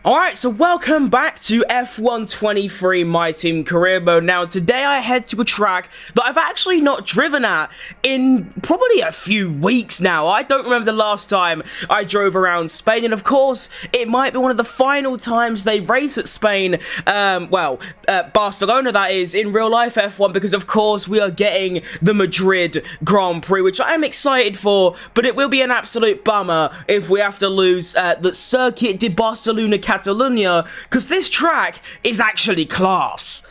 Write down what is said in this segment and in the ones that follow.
Alright, so welcome back to F123 My Team Career mode. Now, today I head to a track that I've actually not driven at in probably a few weeks now. I don't remember the last time I drove around Spain, and of course, it might be one of the final times they race at Spain, Barcelona that is, in real life F1, because of course we are getting the Madrid Grand Prix, which I am excited for, but it will be an absolute bummer if we have to lose the Circuit de Barcelona Catalunya, because this track is actually class.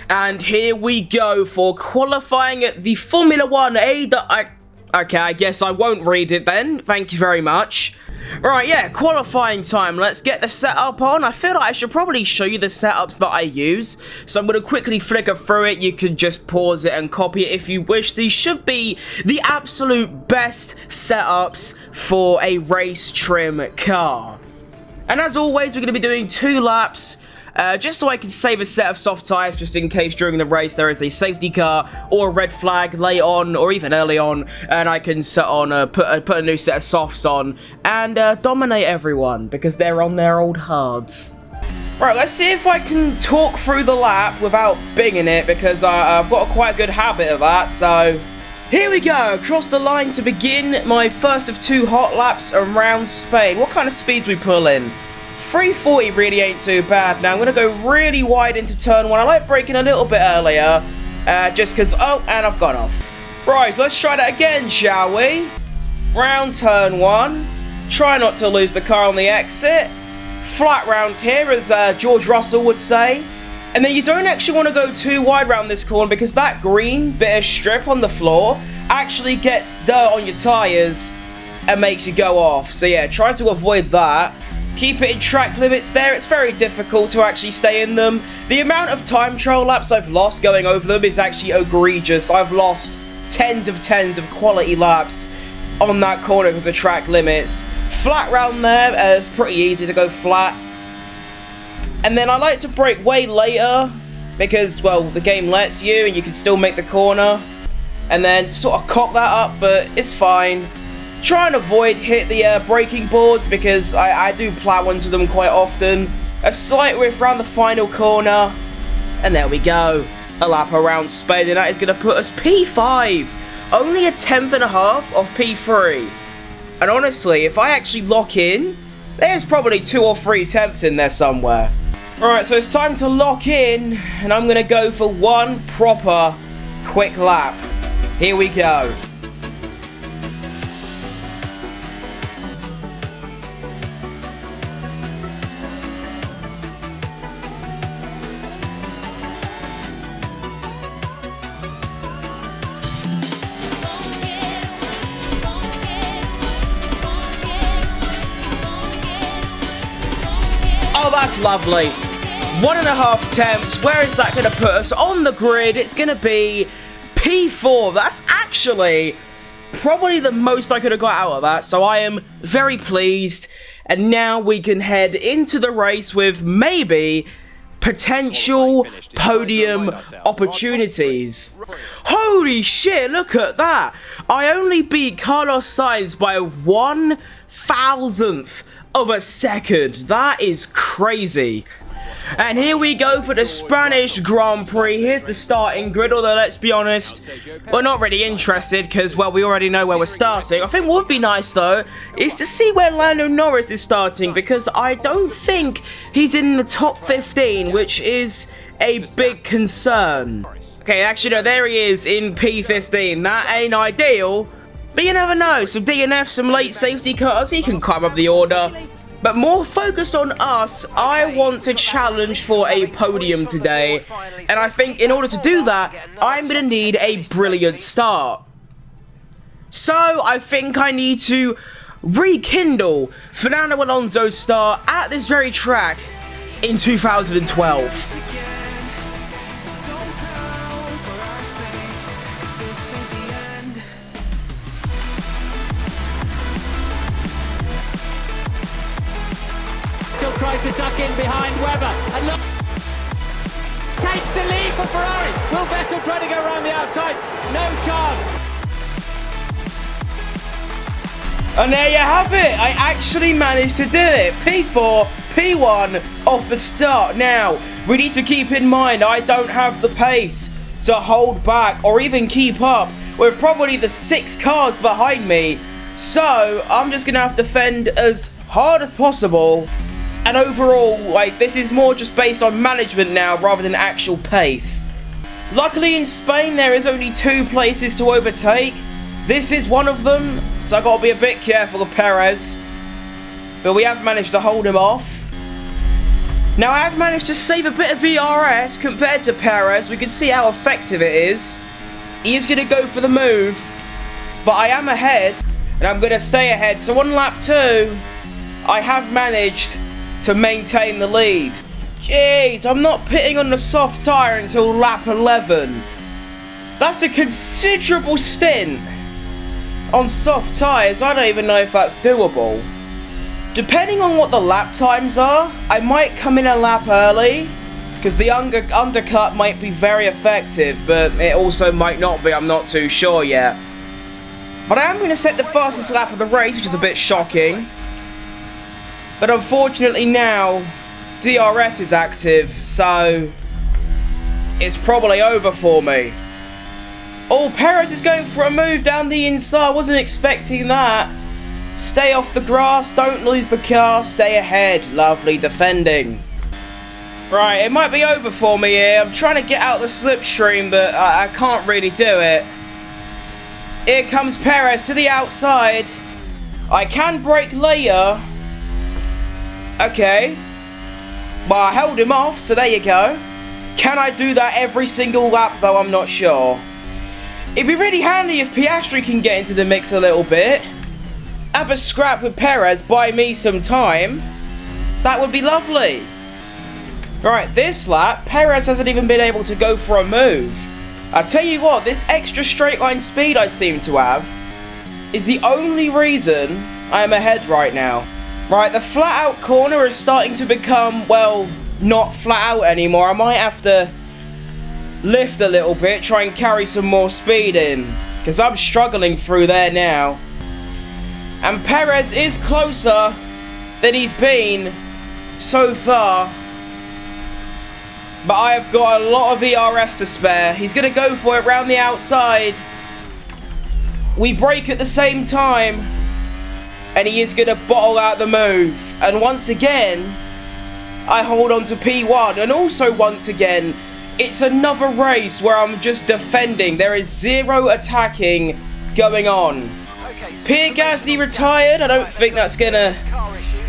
And here we go for qualifying at the Formula 1 Okay, I guess I won't read it then. Thank you very much. Right, yeah, qualifying time. Let's get the setup on. I feel like I should probably show you the setups that I use. So I'm going to quickly flicker through it. You can just pause it and copy it if you wish. These should be the absolute best setups for a race trim car. And as always, we're going to be doing 2 laps, just so I can save a set of soft tyres, just in case during the race there is a safety car or a red flag late on, or even early on, and I can set on, put a new set of softs on, and dominate everyone, because they're on their old hards. Right, let's see if I can talk through the lap without binging it, because I've got a quite good habit of that, so... Here we go, across the line to begin my first of 2 hot laps around Spain. What kind of speeds we pull in? 340 really ain't too bad. Now I'm going to go really wide into turn 1. I like braking a little bit earlier, just because, oh, and I've gone off. Right, let's try that again, shall we? Round turn 1. Try not to lose the car on the exit. Flat round here, as George Russell would say. And then you don't actually want to go too wide around this corner, because that green bit of strip on the floor actually gets dirt on your tyres and makes you go off. So yeah, try to avoid that. Keep it in track limits there. It's very difficult to actually stay in them. The amount of time trial laps I've lost going over them is actually egregious. I've lost tens of quality laps on that corner because of track limits. Flat round there, it's pretty easy to go flat. And then I like to brake way later, because, well, the game lets you, and you can still make the corner. And then sort of cop that up, but it's fine. Try and avoid hit the braking boards, because I do plow into them quite often. A slight whiff around the final corner. And there we go. A lap around Spain, and that is going to put us P5. Only a 10th and a half off P3. And honestly, if I actually lock in, there's probably 2 or 3 tenths in there somewhere. Alright, so it's time to lock in, and I'm going to go for one proper quick lap. Here we go. Oh, that's lovely. 1.5 tenths. Where is that going to put us? On the grid, it's going to be P4. That's actually probably the most I could have got out of that. So I am very pleased. And now we can head into the race with maybe potential podium opportunities. Holy shit, look at that. I only beat Carlos Sainz by 1,000th of a second. That is crazy. And here we go for the Spanish Grand Prix. Here's the starting grid, although let's be honest, we're not really interested because, well, we already know where we're starting. I think what would be nice, though, is to see where Lando Norris is starting, because I don't think he's in the top 15, which is a big concern. Okay, actually, no, there he is in P15. That ain't ideal, but you never know. Some DNF, some late safety cars, he can climb up the order. But more focused on us, I want to challenge for a podium today. And I think in order to do that, I'm going to need a brilliant start. So I think I need to rekindle Fernando Alonso's start at this very track in 2012. Tries to duck in behind Webber, and look, takes the lead for Ferrari. Will Vettel try to go around the outside? No chance. And there you have it. I actually managed to do it. P4, P1 off the start. Now, we need to keep in mind I don't have the pace to hold back or even keep up with probably the 6 cars behind me. So, I'm just going to have to fend as hard as possible. And overall, like, this is more just based on management now rather than actual pace. Luckily in Spain, there is only 2 places to overtake. This is one of them, so I've got to be a bit careful of Perez. But we have managed to hold him off. Now, I have managed to save a bit of VRS compared to Perez. We can see how effective it is. He is going to go for the move. But I am ahead, and I'm going to stay ahead. So on lap 2, I have managed to maintain the lead. Jeez, I'm not pitting on the soft tyre until lap 11. That's a considerable stint on soft tyres. I don't even know if that's doable. Depending on what the lap times are, I might come in a lap early, because the undercut might be very effective, but it also might not be. I'm not too sure yet. But I am going to set the fastest lap of the race, which is a bit shocking. But unfortunately now, DRS is active, so it's probably over for me. Oh, Perez is going for a move down the inside. Wasn't expecting that. Stay off the grass. Don't lose the car. Stay ahead. Lovely defending. Right, it might be over for me here. I'm trying to get out the slipstream, but I can't really do it. Here comes Perez to the outside. I can brake later. Okay. Well, I held him off, so there you go. Can I do that every single lap, though? I'm not sure. It'd be really handy if Piastri can get into the mix a little bit. Have a scrap with Perez, buy me some time. That would be lovely. Right, this lap, Perez hasn't even been able to go for a move. I tell you what, this extra straight line speed I seem to have is the only reason I am ahead right now. Right, the flat out corner is starting to become, well, not flat out anymore. I might have to lift a little bit, try and carry some more speed in, because I'm struggling through there now. And Perez is closer than he's been so far. But I have got a lot of ERS to spare. He's going to go for it round the outside. We brake at the same time. And he is going to bottle out the move. And once again, I hold on to P1. And also once again, it's another race where I'm just defending. There is zero attacking going on. Pierre Gasly retired. I don't think that's going to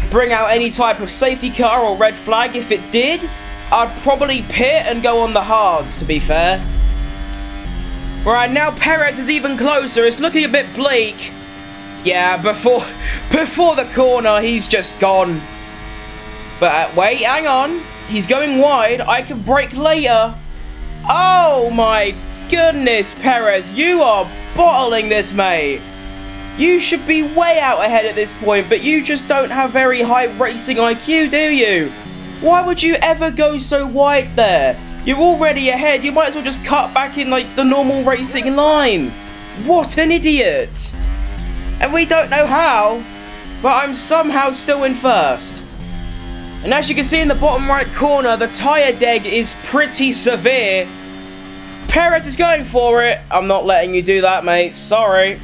bring out any type of safety car or red flag. If it did, I'd probably pit and go on the hards, to be fair. Right, now Perez is even closer. It's looking a bit bleak. Yeah, before the corner, he's just gone. But wait, hang on. He's going wide. I can brake later. Oh my goodness, Perez. You are bottling this, mate. You should be way out ahead at this point, but you just don't have very high racing IQ, do you? Why would you ever go so wide there? You're already ahead. You might as well just cut back in like the normal racing line. What an idiot. And we don't know how, but I'm somehow still in first. And as you can see in the bottom right corner, the tyre deg is pretty severe. Perez is going for it. I'm not letting you do that, mate. Sorry.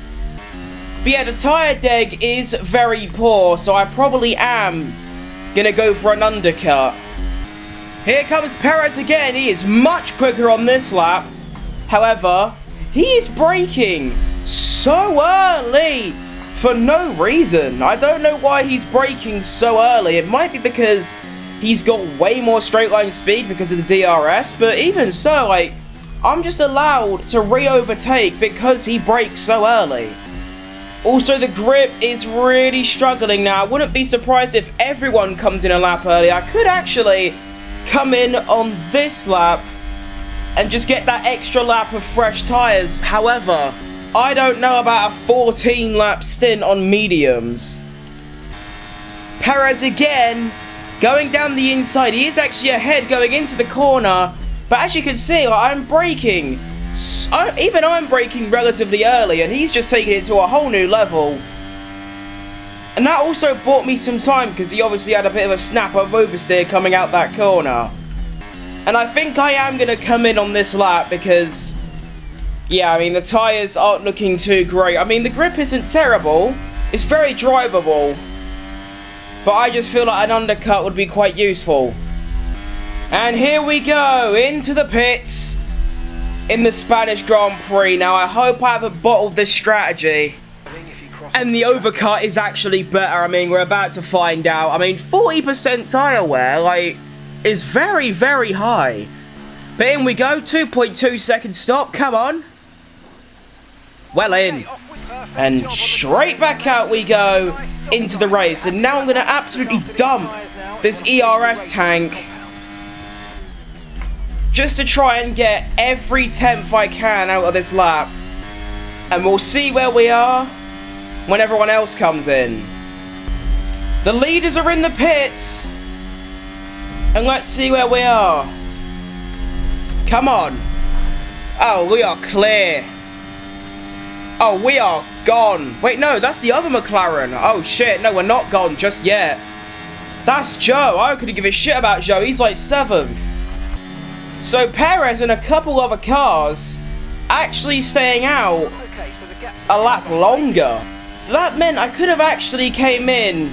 But yeah, the tyre deg is very poor, so I probably am going to go for an undercut. Here comes Perez again. He is much quicker on this lap. However, he is braking so early for no reason. I don't know why he's braking so early. It might be because he's got way more straight line speed because of the DRS, but even so, like, I'm just allowed to re-overtake because he brakes so early. Also, the grip is really struggling now. I wouldn't be surprised if everyone comes in a lap early. I could actually come in on this lap and just get that extra lap of fresh tyres. However, I don't know about a 14-lap stint on mediums. Perez again, going down the inside. He is actually ahead going into the corner. But as you can see, I'm braking. Even I'm braking relatively early, and he's just taking it to a whole new level. And that also bought me some time because he obviously had a bit of a snap of oversteer coming out that corner. And I think I am going to come in on this lap because, yeah, I mean, the tyres aren't looking too great. I mean, the grip isn't terrible. It's very drivable. But I just feel like an undercut would be quite useful. And here we go, into the pits in the Spanish Grand Prix. Now, I hope I haven't bottled this strategy. And the overcut is actually better. I mean, we're about to find out. I mean, 40% tyre wear, like, is very, very high. But in we go, 2.2 second stop, come on. Well in. And straight back out we go into the race. And now I'm going to absolutely dump this ERS tank. Just to try and get every tenth I can out of this lap. And we'll see where we are when everyone else comes in. The leaders are in the pits. And let's see where we are. Come on. Oh, we are clear. Oh, we are gone. Wait, no, that's the other McLaren. Oh, shit. No, we're not gone just yet. That's Joe. I couldn't give a shit about Joe. He's like 7th. So Perez and a couple other cars actually staying out a lap longer. So that meant I could have actually came in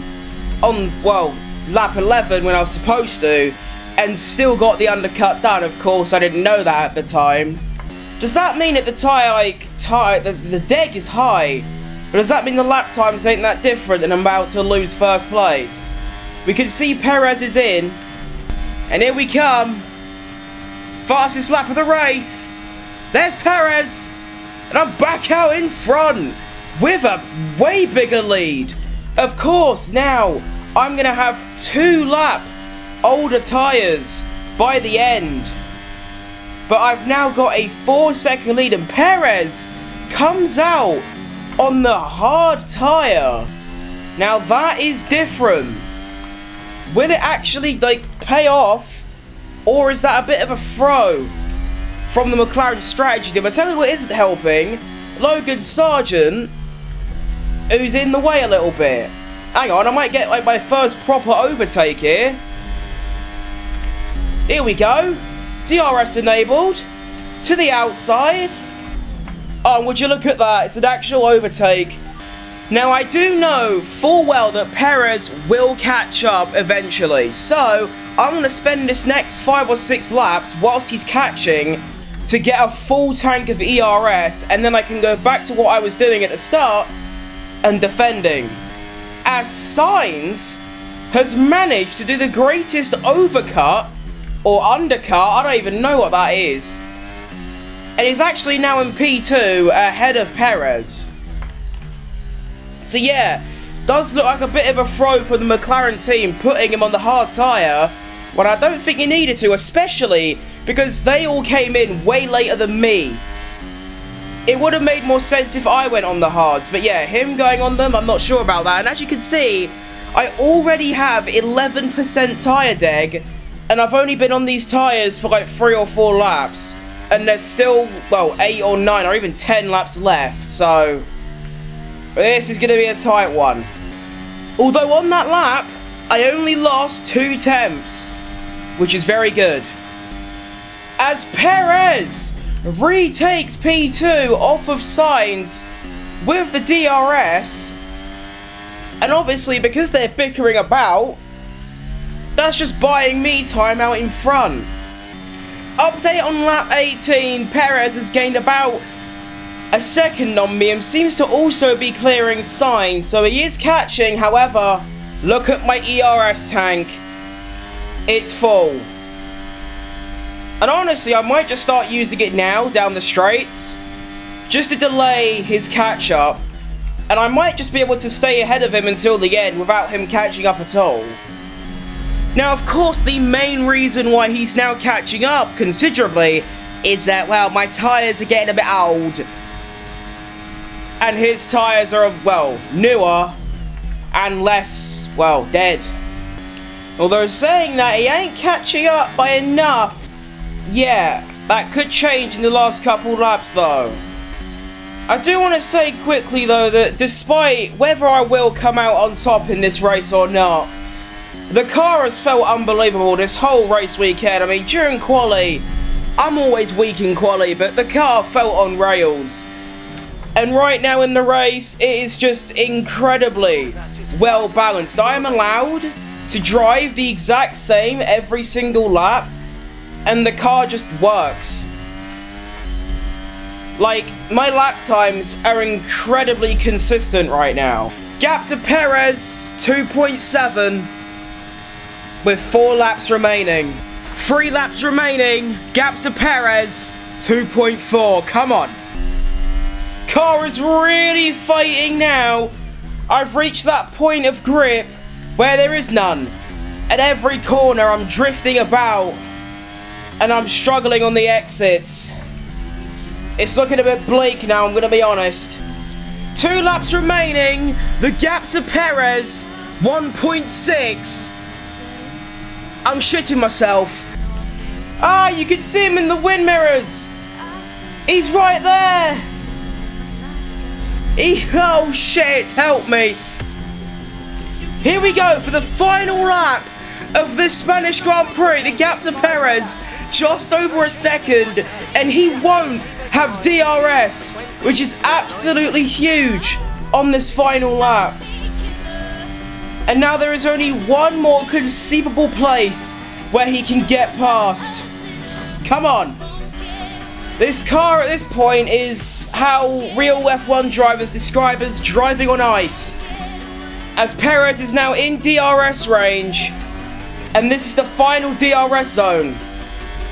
on, well, lap 11 when I was supposed to and still got the undercut done. Of course, I didn't know that at the time. Does that mean that the the deg is high? But does that mean the lap times ain't that different and I'm about to lose first place? We can see Perez is in. And here we come. Fastest lap of the race. There's Perez. And I'm back out in front with a way bigger lead. Of course, now I'm going to have 2 lap older tyres by the end. But I've now got a 4-second lead and Perez comes out on the hard tyre. Now that is different. Will it actually like pay off? Or is that a bit of a throw from the McLaren strategy team? I tell you what isn't helping. Logan Sargent, who's in the way a little bit. Hang on, I might get like my first proper overtake here. Here we go. DRS enabled. To the outside. Oh, and would you look at that? It's an actual overtake. Now, I do know full well that Perez will catch up eventually. So, I'm going to spend this next 5 or 6 laps whilst he's catching to get a full tank of ERS. And then I can go back to what I was doing at the start and defending. As Sainz has managed to do the greatest overcut or undercut, I don't even know what that is. And he's actually now in P2 ahead of Perez. So yeah, does look like a bit of a throw for the McLaren team putting him on the hard tyre when I don't think he needed to, especially because they all came in way later than me. It would have made more sense if I went on the hards, but yeah, him going on them, I'm not sure about that. And as you can see, I already have 11% tyre deg, and I've only been on these tyres for like 3 or 4 laps, and there's still, well, 8 or 9 or even 10 laps left, so this is going to be a tight one. Although on that lap, I only lost 2 tenths, which is very good. As Perez retakes P2 off of Sainz with the DRS, and obviously because they're bickering about, that's just buying me time out in front. Update on lap 18, Perez has gained about a second on me and seems to also be clearing Sainz, so he is catching. However, look at my ERS tank, it's full. And honestly, I might just start using it now down the straights, just to delay his catch-up, and I might just be able to stay ahead of him until the end without him catching up at all. Now, of course, the main reason why he's now catching up considerably is that, well, my tyres are getting a bit old. And his tyres are, well, newer and less, well, dead. Although saying that he ain't catching up by enough, yeah, that could change in the last couple laps though. I do want to say quickly though that despite whether I will come out on top in this race or not, the car has felt unbelievable this whole race weekend. I mean, during quali, I'm always weak in quali, but the car felt on rails. And right now in the race, it is just incredibly well balanced. I am allowed to drive the exact same every single lap, and the car just works. Like, my lap times are incredibly consistent right now. Gap to Perez, 2.7, with 4 laps remaining. 3 laps remaining, gap to Perez, 2.4, come on. Car is really fighting now. I've reached that point of grip where there is none. At every corner I'm drifting about and I'm struggling on the exits. It's looking a bit bleak now, I'm gonna be honest. 2 laps remaining, the gap to Perez, 1.6. I'm shitting myself. Ah, you can see him in the wind mirrors. He's right there. Oh shit, help me. Here we go for the final lap of this Spanish Grand Prix. The gap to Perez, just over a second, and he won't have DRS, which is absolutely huge on this final lap. And now there is only one more conceivable place where he can get past. Come on. This car at this point is how real F1 drivers describe as driving on ice. As Perez is now in DRS range, and this is the final DRS zone.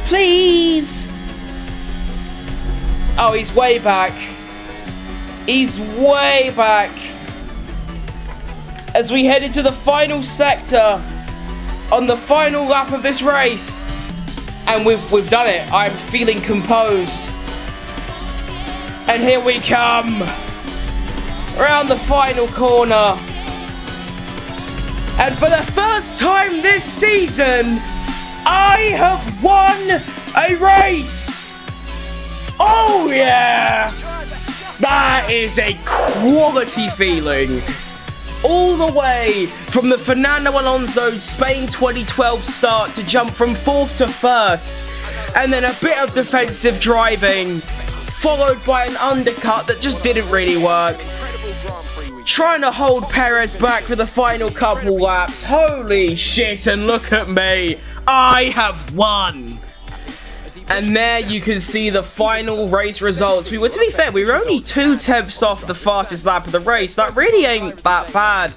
Please. Oh, he's way back. He's way back. As we head into the final sector on the final lap of this race. And we've done it. I'm feeling composed. And here we come. Around the final corner. And for the first time this season, I have won a race. Oh yeah. That is a quality feeling. All the way from the Fernando Alonso Spain 2012 start to jump from 4th to 1st, and then a bit of defensive driving, followed by an undercut that just didn't really work. Trying to hold Perez back for the final couple laps. Holy shit, and look at me. I have won. And there you can see the final race results. To be fair, we were only 2 tenths off the fastest lap of the race. That really ain't that bad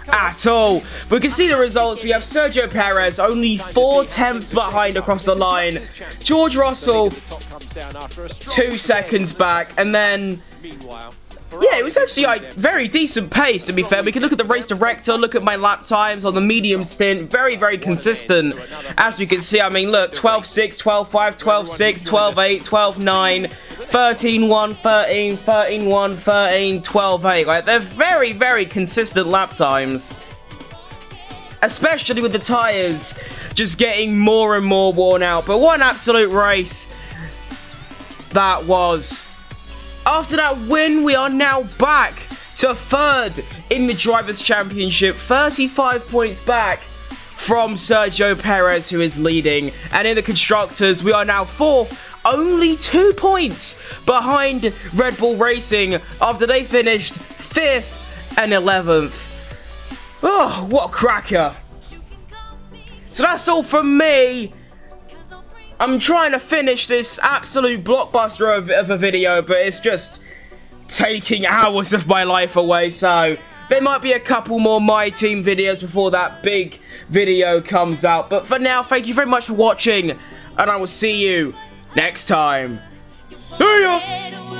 at all. We can see the results. We have Sergio Perez only 4 tenths behind across the line. George Russell 2 seconds back. And then, yeah, it was actually like very decent pace, to be fair. We can look at the race director, look at my lap times on the medium stint. Very, very consistent. As you can see, I mean, look, 12.6, 12.5, 12.6, 12.8, 12.9, 13.1, 13, 13.1, 13, 12.8. Like, they're very, very consistent lap times. Especially with the tyres just getting more and more worn out. But what an absolute race that was. After that win, we are now back to 3rd in the Drivers' Championship, 35 points back from Sergio Perez, who is leading. And in the Constructors, we are now 4th, only 2 points behind Red Bull Racing after they finished 5th and 11th. Oh, what a cracker. So that's all from me. I'm trying to finish this absolute blockbuster of a video, but it's just taking hours of my life away, so there might be a couple more My Team videos before that big video comes out. But for now, thank you very much for watching, and I will see you next time. See ya!